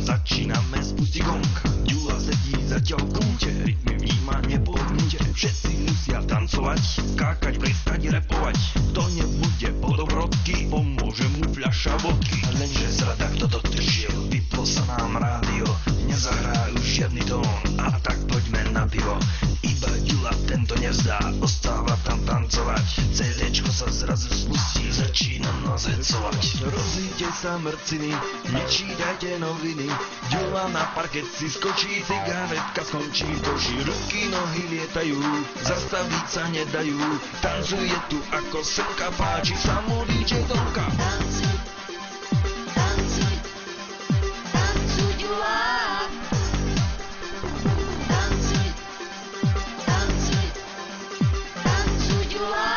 Začíname, spustí gong. Ďula sedí zatiaľ v kúte, rytmy vníma nepohnute. Všetci musia tancovať, skákať, prestať, repovať. Kto nebude po dobrodky, pomôže mu fľaša vodky. Lenže zrada, kto to držil, vyplo sa nám rádio. Nezahrajú žiadny tón, a tak poďme na pivo. Iba Ďula tento nevzdá, ostáva tam tancovať. CDčko sa zrazu spustí, začína nás hecovať. Rozíďte sa mrciny, nečítajte noviny. Ďula na parket si skočí, cigaretka skončí v koši. Ruky, nohy lietajú, zastaviť sa nedajú. Tancuje tu ako slnka, páči sa mu DJ Tonka. Tancuj, tancuj, tancuj Ďula. Tancuj, tancuj, tancuj Ďula.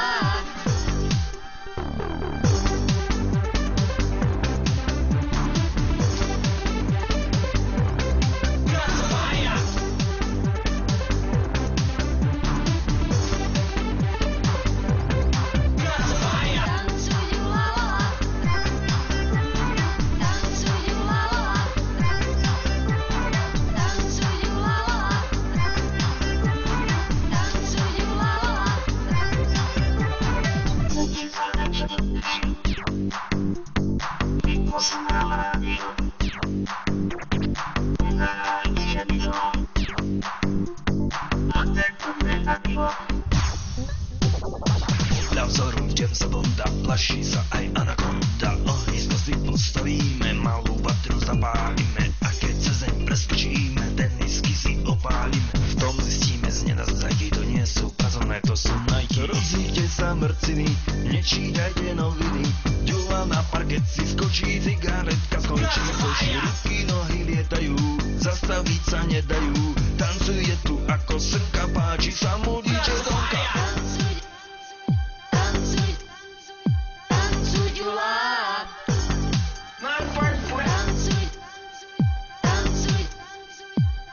Podľa vzoru James Bonda plaší sa aj anakonda. Ohnisko si postavíme, malú vatru zapálime. A keď cezeň preskočíme, tenisky si opálime. V tom zistíme z nenazadí, to nie sú kazalné, to sú Nike. Rozíďte sa mrciny, nečítajte noviny. Ďula na parket si skočí, cigaretka skončí v koši. Ruky, nohy lietajú, zastaviť sa nedajú. Tancuje tu ako slnka, páči sa mu DJ Tonka. Tancuj, tancuj, tancuj Ďula. Tancuj, tancuj,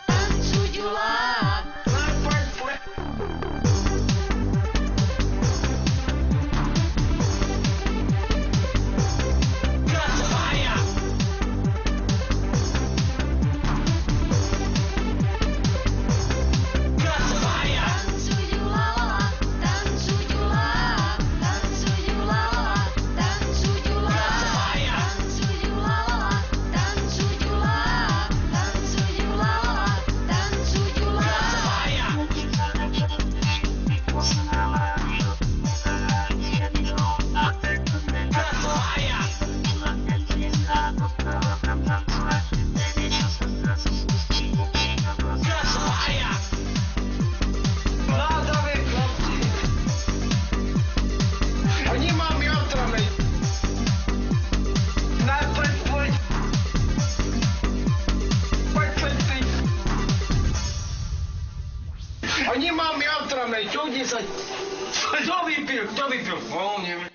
tancuj Ďula. A nemám ja otravnej, čo kde sa... Kto vypil? Kto vypil? O, neviem.